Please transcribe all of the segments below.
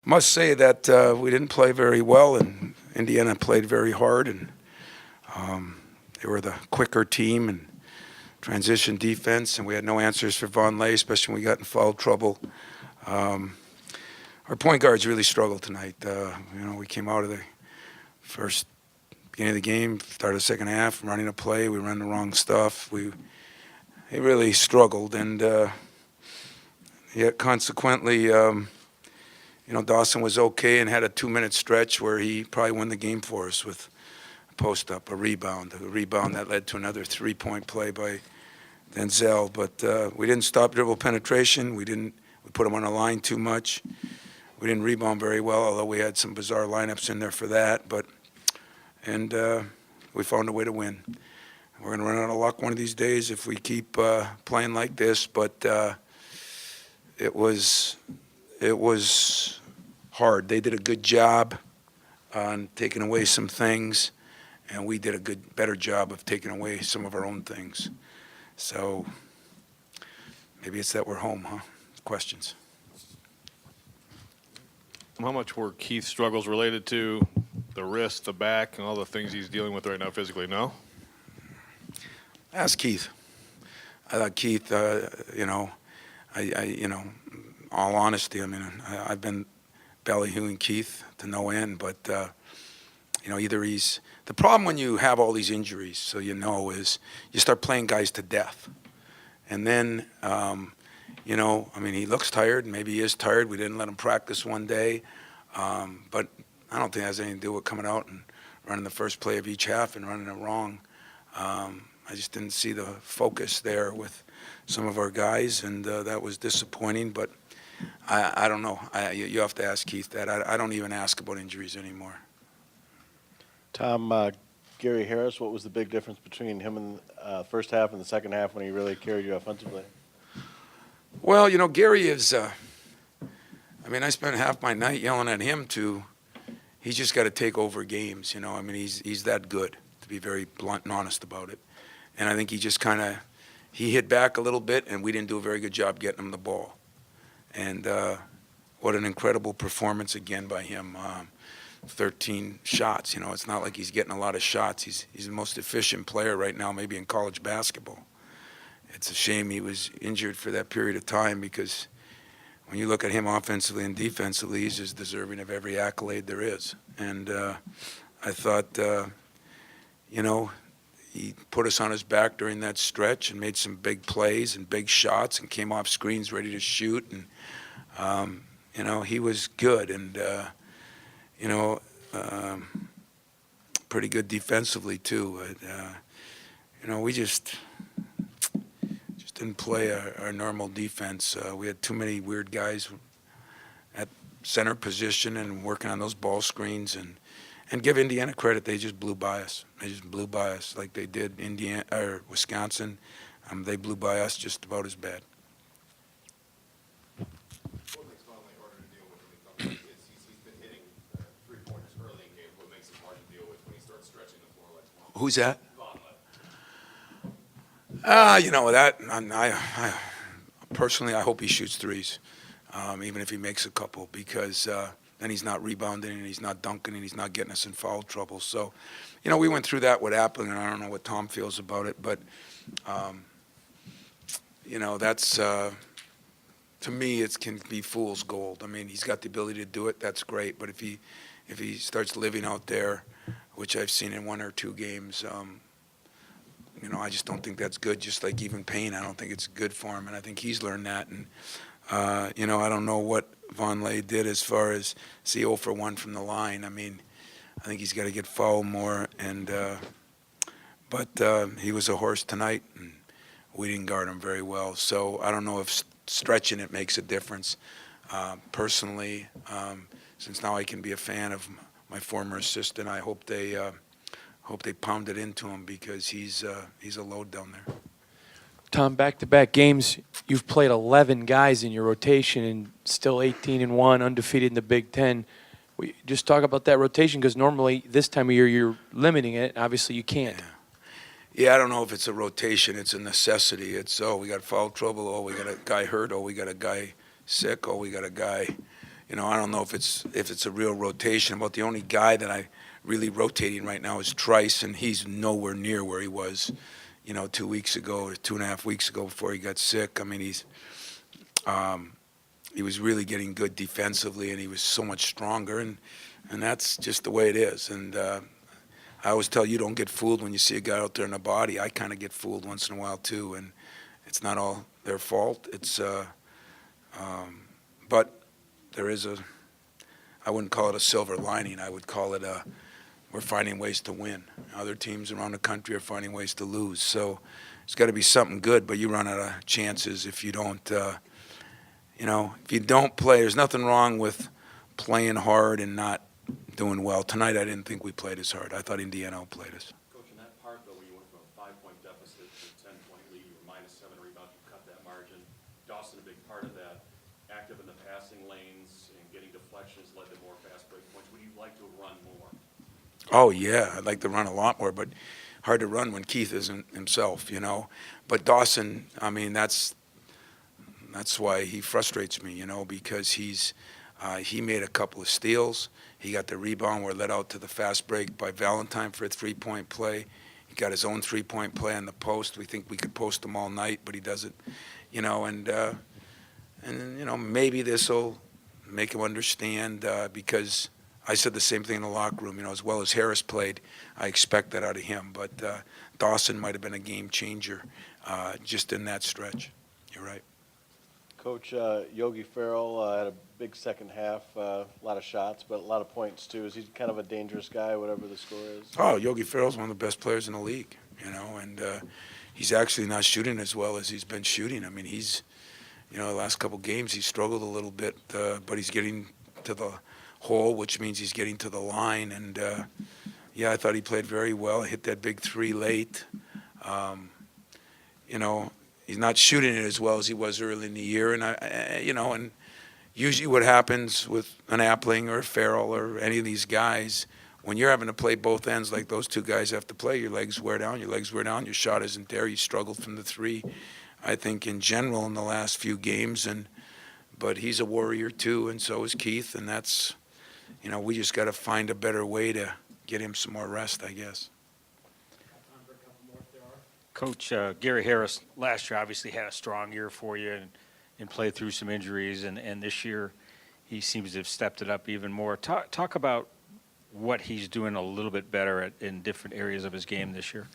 must say that we didn't play very well, and Indiana played very hard, and they were the quicker team and transition defense, and we had no answers for Vonleh, especially when we got in foul trouble. Our point guards really struggled tonight. We came out of the beginning of the game, started the second half, running a play. We ran the wrong stuff. They really struggled, and yet consequently, Dawson was okay and had a 2-minute stretch where he probably won the game for us with a post-up, a rebound that led to another 3-point play by Denzel. But we didn't stop dribble penetration. We put him on the line too much. We didn't rebound very well, although we had some bizarre lineups in there for that. And we found a way to win. We're going to run out of luck one of these days if we keep playing like this. But it was hard. They did a good job on taking away some things, and we did a better job of taking away some of our own things. So maybe it's that we're home, huh? Questions? How much were Keith's struggles related to the wrist, the back, and all the things he's dealing with right now physically? No? Ask Keith. I thought Keith, all honesty, I've been ballyhooing Keith to no end, but, either the problem when you have all these injuries, is you start playing guys to death. And then, he looks tired. Maybe he is tired. We didn't let him practice one day. But I don't think it has anything to do with coming out and running the first play of each half and running it wrong. I just didn't see the focus there with some of our guys, and that was disappointing. But I don't know. You have to ask Keith that. I don't even ask about injuries anymore. Tom, Gary Harris, what was the big difference between him in the first half and the second half when he really carried you offensively? Well, Gary is, I spent half my night yelling at him he's just got to take over games, he's that good, to be very blunt and honest about it. And I think he just he hit back a little bit, and we didn't do a very good job getting him the ball. And what an incredible performance again by him. 13 shots, it's not like he's getting a lot of shots. He's the most efficient player right now, maybe in college basketball. It's a shame he was injured for that period of time, because when you look at him offensively and defensively, he's just deserving of every accolade there is. And I thought, he put us on his back during that stretch and made some big plays and big shots and came off screens ready to shoot. And, he was good and, pretty good defensively too. We just didn't play our normal defense. We had too many weird guys at center position and working on those ball screens. And give Indiana credit, they just blew by us. They just blew by us like they did Wisconsin. They blew by us just about as bad. What makes Vonleh harder to deal with when he comes is he's been hitting three-pointers early in games. What makes him hard to deal with when he starts stretching the floor like tomorrow? Who's that? I personally, I hope he shoots threes, even if he makes a couple, because then he's not rebounding and he's not dunking and he's not getting us in foul trouble. So, we went through that with Appling, and I don't know what Tom feels about it, but, that's, to me, it can be fool's gold. He's got the ability to do it. That's great. But if he starts living out there, which I've seen in one or two games, I just don't think that's good. Just like even Payne, I don't think it's good for him, and I think he's learned that. And I don't know what Vonleh did as far as 0 for 1 from the line. I think he's got to get fouled more. And but he was a horse tonight, and we didn't guard him very well. So I don't know if stretching it makes a difference. Personally, since now I can be a fan of my former assistant, I hope they pound it into him, because he's a load down there. Tom, back-to-back games, you've played 11 guys in your rotation and still 18-1, undefeated in the Big Ten. Just talk about that rotation, because normally this time of year you're limiting it. Obviously you can't. Yeah, I don't know if it's a rotation. It's a necessity. It's, we got foul trouble. We got a guy hurt. We got a guy sick. We got a guy, I don't know if it's a real rotation. About the only guy that I really rotating right now is Trice, and he's nowhere near where he was, 2 weeks ago or 2.5 weeks ago before he got sick. I mean, he was really getting good defensively, and he was so much stronger, and that's just the way it is. And I always tell you, don't get fooled when you see a guy out there in a body. I kind of get fooled once in a while too, and it's not all their fault. But there is I wouldn't call it a silver lining. I would call it we're finding ways to win. Other teams around the country are finding ways to lose. So it's got to be something good, but you run out of chances if you don't, if you don't play. There's nothing wrong with playing hard and not doing well. Tonight I didn't think we played as hard. I thought Indiana played us. Coach, in that part, though, when you went from a 5-point deficit to a 10-point lead, you were -7 rebounds, you cut that margin. Dawson, a big part of that, active in the passing lanes and getting deflections led to more fast break points. Would you like to run more? Oh, yeah, I'd like to run a lot more, but hard to run when Keith isn't himself, But Dawson, I mean, that's why he frustrates me, because he made a couple of steals. He got the rebound. We're let out to the fast break by Valentine for a three-point play. He got his own three-point play on the post. We think we could post him all night, but he doesn't, and maybe this will make him understand because I said the same thing in the locker room. As well as Harris played, I expect that out of him. But Dawson might have been a game changer just in that stretch. You're right. Coach, Yogi Ferrell had a big second half, a lot of shots, but a lot of points too. Is he kind of a dangerous guy, whatever the score is? Oh, Yogi Ferrell's one of the best players in the league, and he's actually not shooting as well as he's been shooting. I mean, he's, the last couple games he struggled a little bit, but he's getting to the hole, which means he's getting to the line. And, I thought he played very well. Hit that big three late. He's not shooting it as well as he was early in the year. And, and usually what happens with an Appling or a Farrell or any of these guys, when you're having to play both ends like those two guys have to play, your legs wear down, your shot isn't there, you struggle from the three, I think, in general in the last few games. But he's a warrior too, and so is Keith, and that's, we just got to find a better way to get him some more rest, I guess. Coach, Gary Harris last year obviously had a strong year for you and played through some injuries, and this year he seems to have stepped it up even more. Talk about what he's doing a little bit better in different areas of his game this year.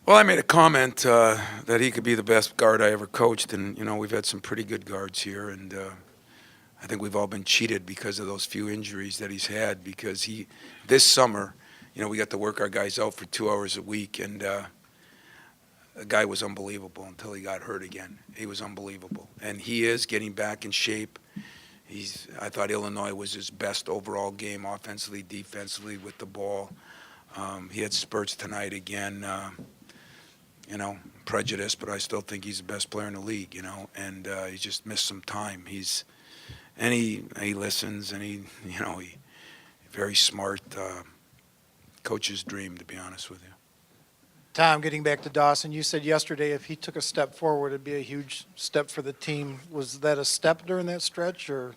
Well, I made a comment that he could be the best guard I ever coached, and, we've had some pretty good guards here, and I think we've all been cheated because of those few injuries that he's had, because this summer, we got to work our guys out for 2 hours a week, and the guy was unbelievable until he got hurt again. He was unbelievable, and he is getting back in shape. I thought Illinois was his best overall game, offensively, defensively, with the ball. He had spurts tonight again, prejudice, but I still think he's the best player in the league, and he just missed some time. He listens, and he very smart. Coach's dream, to be honest with you. Tom, getting back to Dawson, you said yesterday if he took a step forward, it'd be a huge step for the team. Was that a step during that stretch, or?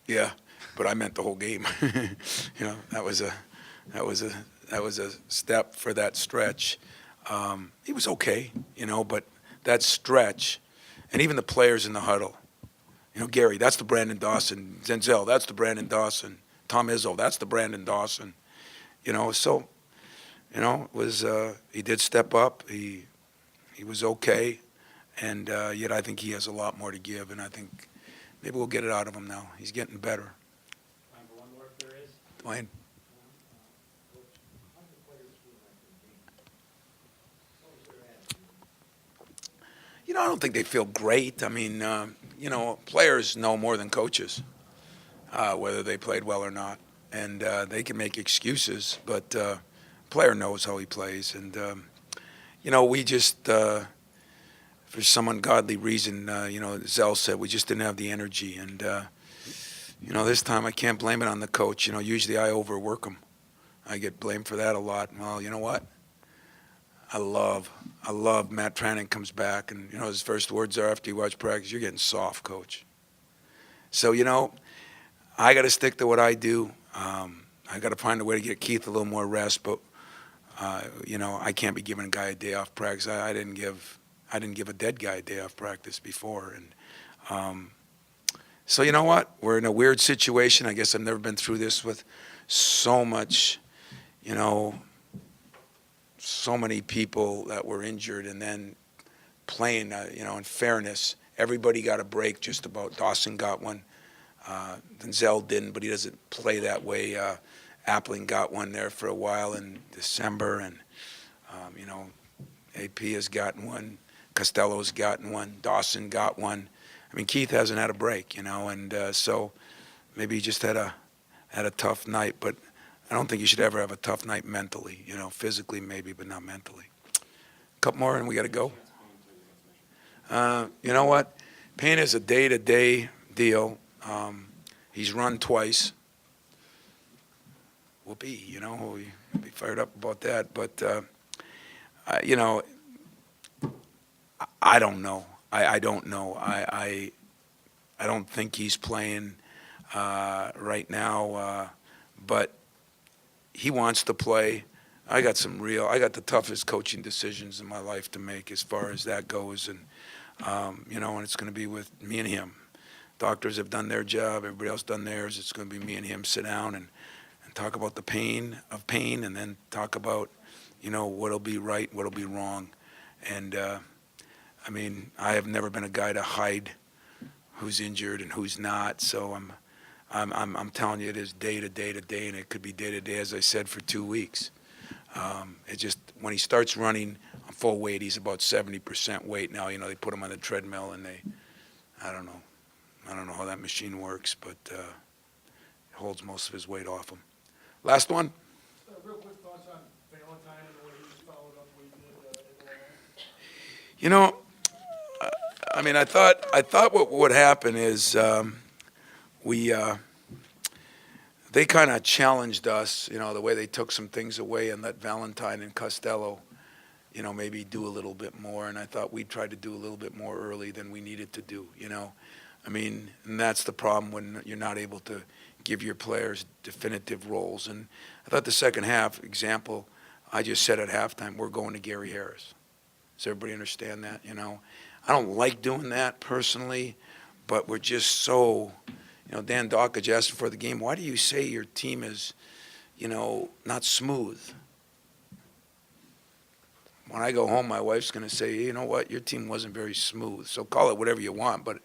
Yeah, but I meant the whole game. That was a step for that stretch. He was okay, but that stretch, and even the players in the huddle. Gary, that's the Brandon Dawson. Zenzel, that's the Brandon Dawson. Tom Izzo, that's the Brandon Dawson. So, it was, he did step up. He was okay. And yet I think he has a lot more to give. And I think maybe we'll get it out of him now. He's getting better. Time for one more if there is. Dwayne? How do the players feel like their game? I don't think they feel great. I mean, players know more than coaches, whether they played well or not. And they can make excuses, but player knows how he plays. And, we just, for some ungodly reason, Zell said we just didn't have the energy. And, this time I can't blame it on the coach. Usually I overwork him. I get blamed for that a lot. Well, you know what? I love Matt Tranning comes back, and, his first words are after he watched practice, "You're getting soft, coach." So, I got to stick to what I do. I got to find a way to get Keith a little more rest, but I can't be giving a guy a day off practice. I didn't give a dead guy a day off practice before, and so you know what? We're in a weird situation. I guess I've never been through this with so much, so many people that were injured, and then playing, in fairness, everybody got a break just about. Dawson got one. Denzel didn't, but he doesn't play that way. Appling got one there for a while in December, and, AP has gotten one. Costello's gotten one. Dawson got one. I mean, Keith hasn't had a break, and so maybe he just had a tough night, but I don't think you should ever have a tough night mentally, physically maybe, but not mentally. A couple more and we got to go. You know what? Payne is a day-to-day deal. He's run twice. Whoopee, we'll be fired up about that. But, I don't know. I don't know. I don't think he's playing right now, but he wants to play. I got the toughest coaching decisions in my life to make as far as that goes, and and it's going to be with me and him. Doctors have done their job, everybody else done theirs. It's going to be me and him sit down and talk about the pain, and then talk about, what'll be right, what'll be wrong, and I have never been a guy to hide who's injured and who's not. So I'm telling you, it is day to day to day, and it could be day to day, as I said, for 2 weeks. It just when he starts running on full weight, he's about 70% weight now. They put him on the treadmill, and I don't know how that machine works, but it holds most of his weight off him. Last one. Real quick thoughts on Valentine and the way he followed up what he did at I thought what would happen is they kind of challenged us, the way they took some things away and let Valentine and Costello, maybe do a little bit more. And I thought we tried to do a little bit more early than we needed to do, and that's the problem when you're not able to give your players definitive roles. And I thought the second half, example, I just said at halftime, we're going to Gary Harris. Does everybody understand that? I don't like doing that personally, but we're just so, Dan Dawkins asked before the game, why do you say your team is, not smooth? When I go home, my wife's going to say, you know what, your team wasn't very smooth. So call it whatever you want, but,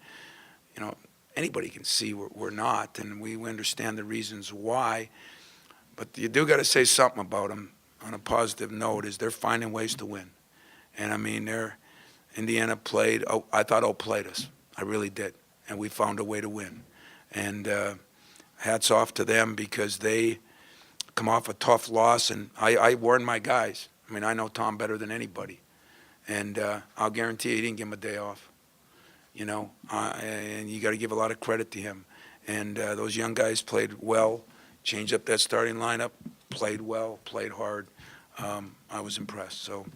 anybody can see we're not, and we understand the reasons why. But you do got to say something about them on a positive note, is they're finding ways to win. And, Indiana played, I thought outplayed us. I really did. And we found a way to win. And hats off to them because they come off a tough loss. And I warned my guys. I know Tom better than anybody. And I'll guarantee you he didn't give him a day off. And you got to give a lot of credit to him. And those young guys played well, changed up that starting lineup, played well, played hard. I was impressed. So